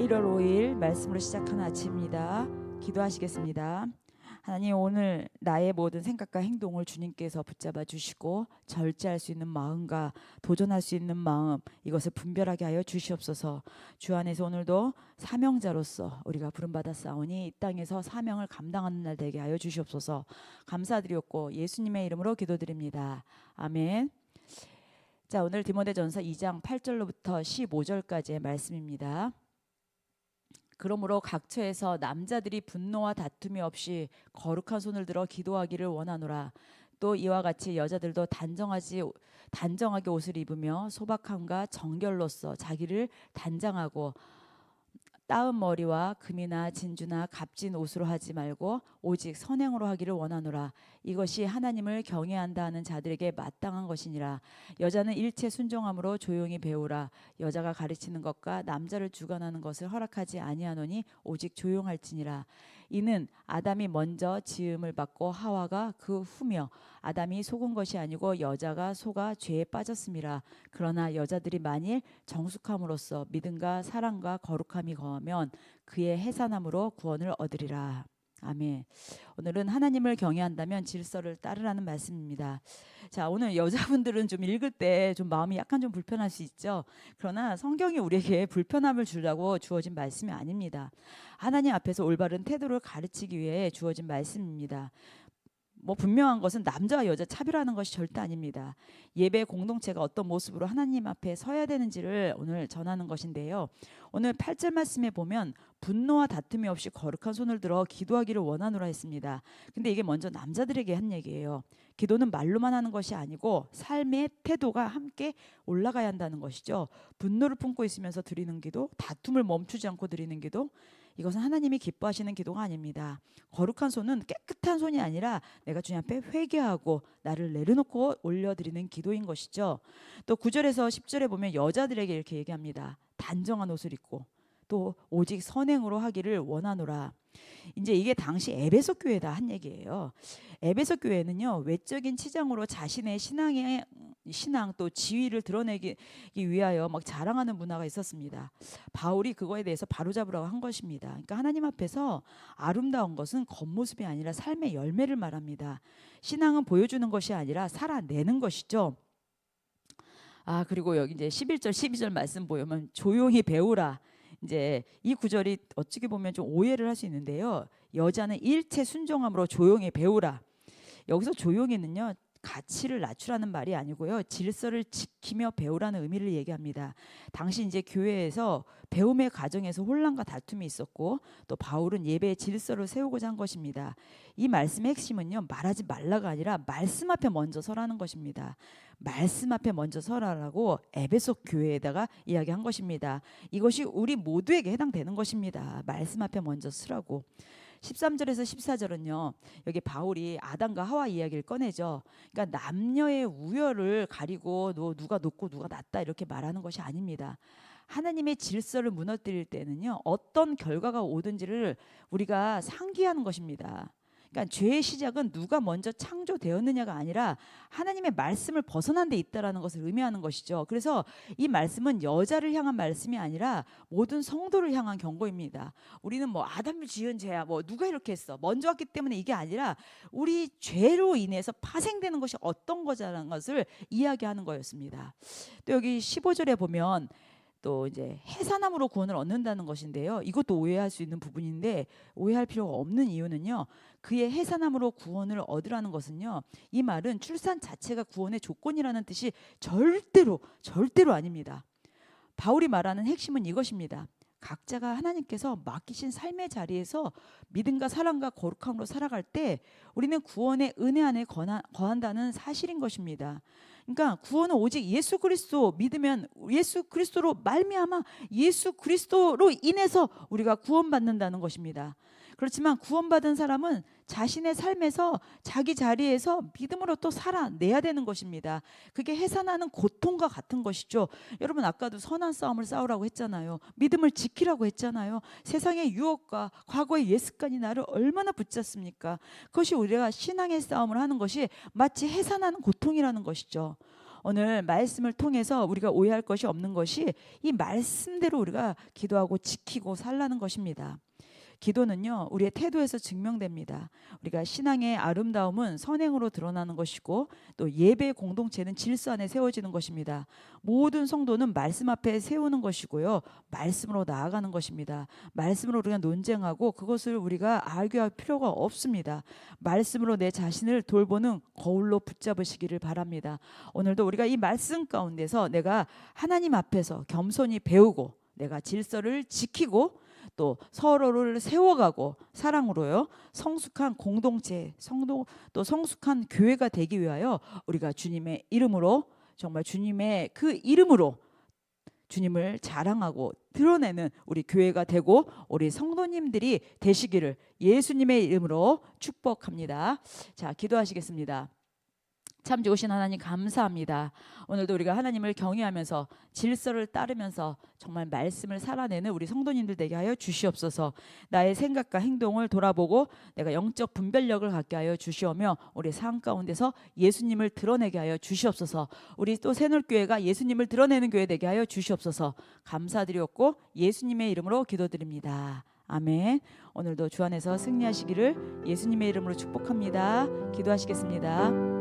11월 5일 말씀으로 시작하는 아침입니다. 기도하시겠습니다. 하나님, 오늘 나의 모든 생각과 행동을 주님께서 붙잡아 주시고 절제할 수 있는 마음과 도전할 수 있는 마음, 이것을 분별하게 하여 주시옵소서. 주 안에서 오늘도 사명자로서 우리가 부름받았사오니 이 땅에서 사명을 감당하는 날 되게 하여 주시옵소서. 감사드리옵고 예수님의 이름으로 기도드립니다. 아멘. 자, 오늘 디모데전서 2장 8절로부터 15절까지의 말씀입니다. 그러므로 각처에서 남자들이 분노와 다툼이 없이 거룩한 손을 들어 기도하기를 원하노라. 또 이와 같이 여자들도 단정하게 옷을 입으며 소박함과 정결로서 자기를 단장하고 따은 머리와 금이나 진주나 값진 옷으로 하지 말고 오직 선행으로 하기를 원하노라. 이것이 하나님을 경외한다 하는 자들에게 마땅한 것이니라. 여자는 일체 순종함으로 조용히 배우라. 여자가 가르치는 것과 남자를 주관하는 것을 허락하지 아니하노니 오직 조용할지니라. 이는 아담이 먼저 지음을 받고 하와가 그 후며 아담이 속은 것이 아니고 여자가 속아 죄에 빠졌음이라. 그러나 여자들이 만일 정숙함으로써 믿음과 사랑과 거룩함이 거하면 그의 해산함으로 구원을 얻으리라. 아멘. 오늘은 하나님을 경외한다면 질서를 따르라는 말씀입니다. 자, 오늘 여자분들은 좀 읽을 때 좀 마음이 약간 좀 불편할 수 있죠. 그러나 성경이 우리에게 불편함을 주려고 주어진 말씀이 아닙니다. 하나님 앞에서 올바른 태도를 가르치기 위해 주어진 말씀입니다. 분명한 것은 남자와 여자 차별하는 것이 절대 아닙니다. 예배 공동체가 어떤 모습으로 하나님 앞에 서야 되는지를 오늘 전하는 것인데요. 오늘 8절 말씀에 보면 분노와 다툼이 없이 거룩한 손을 들어 기도하기를 원하노라 했습니다. 근데 이게 먼저 남자들에게 한 얘기예요. 기도는 말로만 하는 것이 아니고 삶의 태도가 함께 올라가야 한다는 것이죠. 분노를 품고 있으면서 드리는 기도, 다툼을 멈추지 않고 드리는 기도, 이것은 하나님이 기뻐하시는 기도가 아닙니다. 거룩한 손은 깨끗한 손이 아니라 내가 주님 앞에 회개하고 나를 내려놓고 올려드리는 기도인 것이죠. 또 9절에서 10절에 보면 여자들에게 이렇게 얘기합니다. 단정한 옷을 입고 또 오직 선행으로 하기를 원하노라. 이제 이게 당시 에베소 교회다 한 얘기예요. 에베소 교회는요, 외적인 치장으로 자신의 신앙 또 지위를 드러내기 위하여 막 자랑하는 문화가 있었습니다. 바울이 그거에 대해서 바로잡으라고 한 것입니다. 그러니까 하나님 앞에서 아름다운 것은 겉모습이 아니라 삶의 열매를 말합니다. 신앙은 보여주는 것이 아니라 살아내는 것이죠. 그리고 여기 이제 11절 12절 말씀 보면 조용히 배우라. 이제 이 구절이 어떻게 보면 좀 오해를 할 수 있는데요. 여자는 일체 순종함으로 조용히 배우라. 여기서 조용히는요, 가치를 낮추라는 말이 아니고요, 질서를 지키며 배우라는 의미를 얘기합니다. 당시 이제 교회에서 배움의 과정에서 혼란과 다툼이 있었고 또 바울은 예배의 질서를 세우고자 한 것입니다. 이 말씀의 핵심은요, 말하지 말라가 아니라 말씀 앞에 먼저 서라는 것입니다. 말씀 앞에 먼저 서라라고 에베소 교회에다가 이야기한 것입니다. 이것이 우리 모두에게 해당되는 것입니다. 말씀 앞에 먼저 서라고. 13절에서 14절은요, 여기 바울이 아담과 하와 이야기를 꺼내죠. 그러니까 남녀의 우열을 가리고 누가 높고 누가 낮다 이렇게 말하는 것이 아닙니다. 하나님의 질서를 무너뜨릴 때는요, 어떤 결과가 오든지를 우리가 상기하는 것입니다. 그러니까 죄의 시작은 누가 먼저 창조되었느냐가 아니라 하나님의 말씀을 벗어난 데 있다라는 것을 의미하는 것이죠. 그래서 이 말씀은 여자를 향한 말씀이 아니라 모든 성도를 향한 경고입니다. 우리는 아담을 지은 죄야, 누가 이렇게 했어, 먼저 왔기 때문에 이게 아니라 우리 죄로 인해서 파생되는 것이 어떤 거자라는 것을 이야기하는 거였습니다. 또 여기 15절에 보면 또 이제 해산함으로 구원을 얻는다는 것인데요. 이것도 오해할 수 있는 부분인데 오해할 필요가 없는 이유는요, 그의 해산함으로 구원을 얻으라는 것은요, 이 말은 출산 자체가 구원의 조건이라는 뜻이 절대로 아닙니다. 바울이 말하는 핵심은 이것입니다. 각자가 하나님께서 맡기신 삶의 자리에서 믿음과 사랑과 거룩함으로 살아갈 때 우리는 구원의 은혜 안에 거한다는 사실인 것입니다. 그러니까 구원은 오직 예수 그리스도 믿으면, 예수 그리스도로 말미암아 예수 그리스도로 인해서 우리가 구원받는다는 것입니다. 그렇지만 구원받은 사람은 자신의 삶에서 자기 자리에서 믿음으로 또 살아내야 되는 것입니다. 그게 해산하는 고통과 같은 것이죠. 여러분, 아까도 선한 싸움을 싸우라고 했잖아요. 믿음을 지키라고 했잖아요. 세상의 유혹과 과거의 옛 습관이 나를 얼마나 붙잡습니까? 그것이 우리가 신앙의 싸움을 하는 것이 마치 해산하는 고통이라는 것이죠. 오늘 말씀을 통해서 우리가 오해할 것이 없는 것이 이 말씀대로 우리가 기도하고 지키고 살라는 것입니다. 기도는요, 우리의 태도에서 증명됩니다. 우리가 신앙의 아름다움은 선행으로 드러나는 것이고 또 예배 공동체는 질서 안에 세워지는 것입니다. 모든 성도는 말씀 앞에 세우는 것이고요, 말씀으로 나아가는 것입니다. 말씀으로 우리가 논쟁하고 그것을 우리가 알교할 필요가 없습니다. 말씀으로 내 자신을 돌보는 거울로 붙잡으시기를 바랍니다. 오늘도 우리가 이 말씀 가운데서 내가 하나님 앞에서 겸손히 배우고 내가 질서를 지키고 또 서로를 세워가고 사랑으로요 성숙한 공동체, 성도 또 성숙한 교회가 되기 위하여 우리가 주님의 이름으로 정말 주님의 그 이름으로 주님을 자랑하고 드러내는 우리 교회가 되고 우리 성도님들이 되시기를 예수님의 이름으로 축복합니다. 자, 기도하시겠습니다. 참 좋으신 하나님 감사합니다. 오늘도 우리가 하나님을 경외하면서 질서를 따르면서 정말 말씀을 살아내는 우리 성도님들 되게 하여 주시옵소서. 나의 생각과 행동을 돌아보고 내가 영적 분별력을 갖게 하여 주시오며 우리 삶 가운데서 예수님을 드러내게 하여 주시옵소서. 우리 또 새놀교회가 예수님을 드러내는 교회 되게 하여 주시옵소서. 감사드렸고 예수님의 이름으로 기도드립니다. 아멘. 오늘도 주 안에서 승리하시기를 예수님의 이름으로 축복합니다. 기도하시겠습니다.